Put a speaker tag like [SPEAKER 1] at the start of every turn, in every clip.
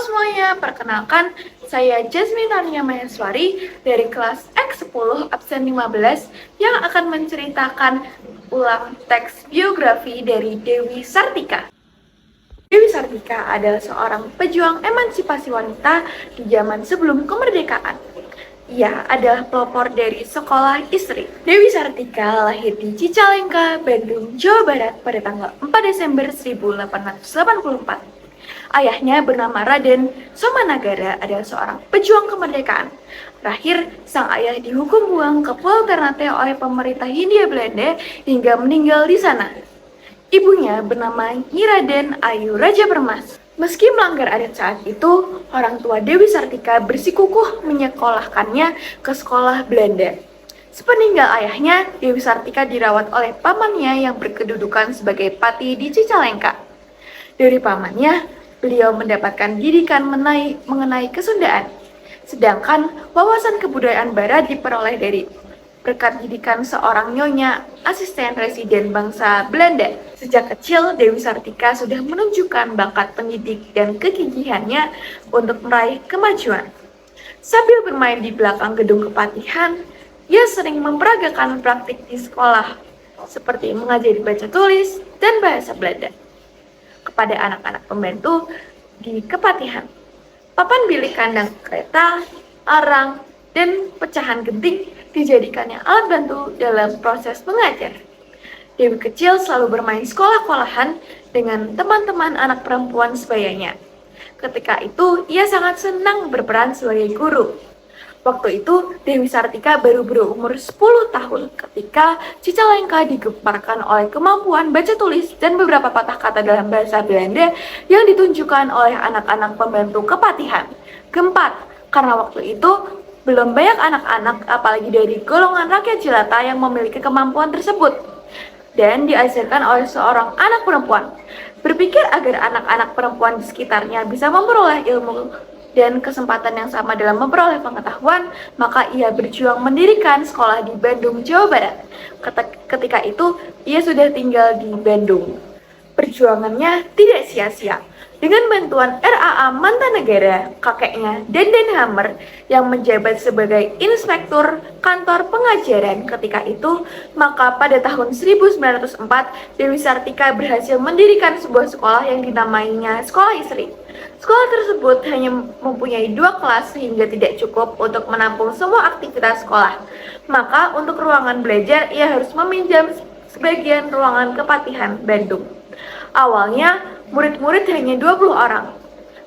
[SPEAKER 1] semuanya, perkenalkan saya Jasmine Tania Maheswari dari kelas X10 absen 15 yang akan menceritakan ulang teks biografi dari Dewi Sartika. Dewi Sartika adalah seorang pejuang emansipasi wanita di zaman sebelum kemerdekaan. Ia adalah pelopor dari sekolah istri. Dewi Sartika lahir di Cicalengka, Bandung, Jawa Barat pada tanggal 4 Desember 1884. Ayahnya bernama Raden Somanagara adalah seorang pejuang kemerdekaan. Terakhir, sang ayah dihukum buang ke Pulau Ternate oleh pemerintah Hindia Belanda hingga meninggal di sana. Ibunya bernama Nyi Raden Ayu Raja Permas. Meski melanggar adat saat itu, orang tua Dewi Sartika bersikukuh menyekolahkannya ke sekolah Belanda. Sepeninggal ayahnya, Dewi Sartika dirawat oleh pamannya yang berkedudukan sebagai pati di Cicalengka. Dari pamannya, beliau mendapatkan didikan mengenai kesundaan, sedangkan wawasan kebudayaan barat diperoleh dari berkat didikan seorang nyonya asisten residen bangsa Belanda. Sejak kecil, Dewi Sartika sudah menunjukkan bakat pendidik dan kegigihannya untuk meraih kemajuan. Sambil bermain di belakang gedung kepatihan, ia sering memperagakan praktik di sekolah, seperti mengajari baca tulis dan bahasa Belanda kepada anak-anak pembantu di kepatihan. Papan bilik kandang kereta, arang, dan pecahan genting dijadikannya alat bantu dalam proses mengajar. Dewi kecil selalu bermain sekolah-sekolahan dengan teman-teman anak perempuan sebayanya. Ketika itu, ia sangat senang berperan sebagai guru. Waktu itu, Dewi Sartika baru berumur 10 tahun ketika Cicalengka digemparkan oleh kemampuan baca tulis dan beberapa patah kata dalam bahasa Belanda yang ditunjukkan oleh anak-anak pembantu kepatihan. Keempat, karena waktu itu belum banyak anak-anak apalagi dari golongan rakyat jelata yang memiliki kemampuan tersebut dan diajarkan oleh seorang anak perempuan. Berpikir agar anak-anak perempuan di sekitarnya bisa memperoleh ilmu dan kesempatan yang sama dalam memperoleh pengetahuan, maka ia berjuang mendirikan sekolah di Bandung, Jawa Barat. Ketika itu, ia sudah tinggal di Bandung. Perjuangannya tidak sia-sia. Dengan bantuan RAA Mantanegara, kakeknya Denden Hammer yang menjabat sebagai inspektur kantor pengajaran ketika itu, maka pada tahun 1904, Dewi Sartika berhasil mendirikan sebuah sekolah yang dinamainya Sekolah Istri. Sekolah tersebut hanya mempunyai 2 kelas sehingga tidak cukup untuk menampung semua aktivitas sekolah. Maka untuk ruangan belajar, ia harus meminjam sebagian ruangan kepatihan Bandung. Awalnya, murid-murid hanya 20 orang.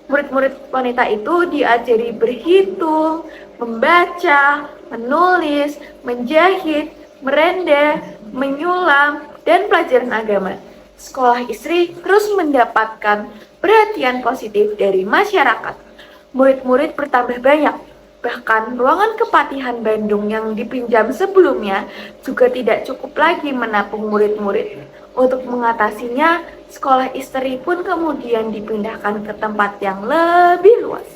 [SPEAKER 1] Murid-murid wanita itu diajari berhitung, membaca, menulis, menjahit, merenda, menyulam, dan pelajaran agama. Sekolah istri terus mendapatkan perhatian positif dari masyarakat. Murid-murid bertambah banyak. Bahkan ruangan kepatihan Bandung yang dipinjam sebelumnya juga tidak cukup lagi menampung murid-murid. Untuk mengatasinya, sekolah istri pun kemudian dipindahkan ke tempat yang lebih luas.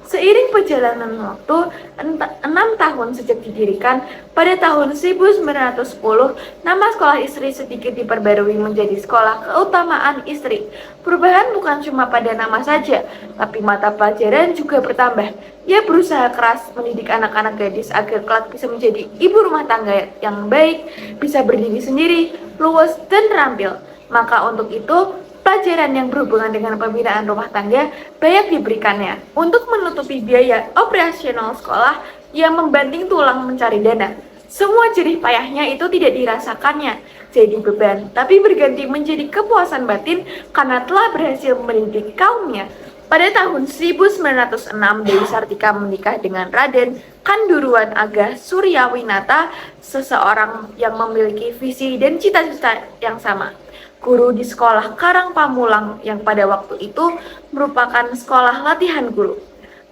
[SPEAKER 1] Seiring perjalanan waktu, 6 tahun sejak didirikan, pada tahun 1910, nama sekolah istri sedikit diperbarui menjadi Sekolah Keutamaan Istri. Perubahan bukan cuma pada nama saja, tapi mata pelajaran juga bertambah. Ia berusaha keras mendidik anak-anak gadis agar kelak bisa menjadi ibu rumah tangga yang baik, bisa berdiri sendiri, luwes, dan terampil. Maka untuk itu, pelajaran yang berhubungan dengan pembinaan rumah tangga banyak diberikannya. Untuk menutupi biaya operasional sekolah, ia membanting tulang mencari dana. Semua jerih payahnya itu tidak dirasakannya jadi beban, tapi berganti menjadi kepuasan batin karena telah berhasil mendidik kaumnya. Pada tahun 1906, Dewi Sartika menikah dengan Raden Kanduruan Aga Suryawinata, seseorang yang memiliki visi dan cita-cita yang sama. Guru di sekolah Karang Pamulang yang pada waktu itu merupakan sekolah latihan guru.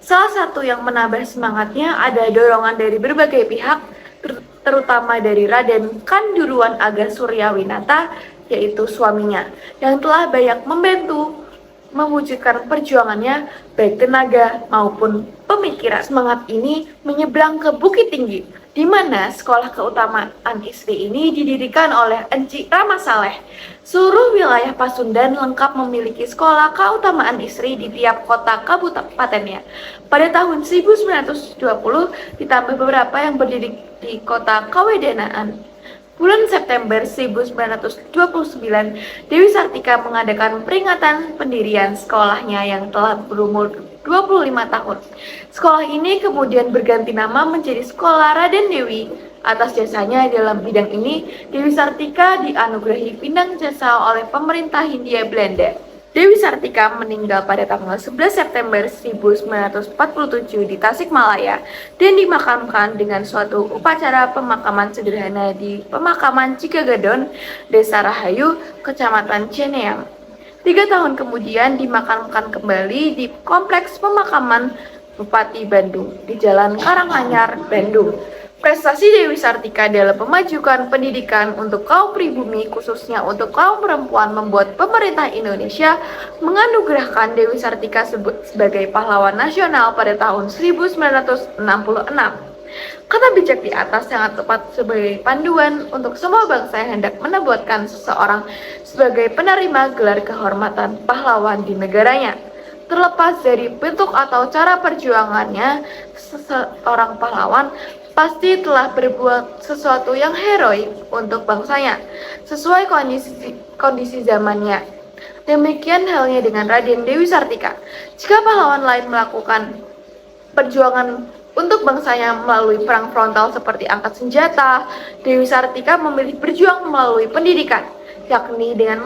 [SPEAKER 1] Salah satu yang menambah semangatnya ada dorongan dari berbagai pihak, terutama dari Raden Kanduruan Aga Suryawinata, yaitu suaminya, yang telah banyak membantu mewujudkan perjuangannya baik tenaga maupun pemikiran. Semangat ini menyeberang ke Bukit Tinggi. di mana sekolah keutamaan Isri ini didirikan oleh Enci Ramasaleh. Seluruh wilayah Pasundan lengkap memiliki sekolah keutamaan Isri di tiap kota kabupatennya. Pada tahun 1920 ditambah beberapa yang berdiri di kota Kawedanaan. Bulan September 1929, Dewi Sartika mengadakan peringatan pendirian sekolahnya yang telah berumur 25 tahun. Sekolah ini kemudian berganti nama menjadi Sekolah Raden Dewi. Atas jasanya dalam bidang ini, Dewi Sartika dianugerahi bintang jasa oleh pemerintah Hindia Belanda. Dewi Sartika meninggal pada tanggal 11 September 1947 di Tasikmalaya dan dimakamkan dengan suatu upacara pemakaman sederhana di Pemakaman Cikagadon, Desa Rahayu, Kecamatan Cineam. 3 tahun kemudian dimakamkan kembali di Kompleks Pemakaman Bupati Bandung di Jalan Karanganyar, Bandung. Prestasi Dewi Sartika dalam memajukan pendidikan untuk kaum pribumi, khususnya untuk kaum perempuan, membuat pemerintah Indonesia menganugerahkan Dewi Sartika sebagai pahlawan nasional pada tahun 1966. Kata bijak di atas sangat tepat sebagai panduan untuk semua bangsa yang hendak menubuatkan seseorang sebagai penerima gelar kehormatan pahlawan di negaranya. Terlepas dari bentuk atau cara perjuangannya, seseorang pahlawan pasti telah berbuat sesuatu yang heroik untuk bangsanya, sesuai kondisi zamannya. Demikian halnya dengan Raden Dewi Sartika. Jika pahlawan lain melakukan perjuangan untuk bangsanya melalui perang frontal seperti angkat senjata, Dewi Sartika memilih berjuang melalui pendidikan, yakni dengan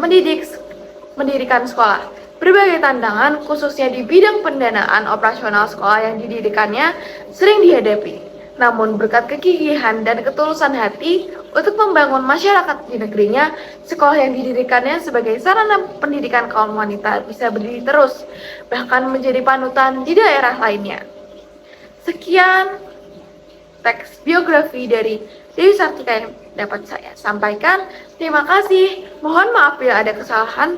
[SPEAKER 1] mendirikan sekolah. Berbagai tantangan, khususnya di bidang pendanaan operasional sekolah yang didirikannya, sering dihadapi. Namun berkat kegigihan dan ketulusan hati untuk membangun masyarakat di negerinya, sekolah yang didirikannya sebagai sarana pendidikan kaum wanita bisa berdiri terus, bahkan menjadi panutan di daerah lainnya. Sekian teks biografi dari Dewi Sartika yang dapat saya sampaikan. Terima kasih. Mohon maaf bila ada kesalahan.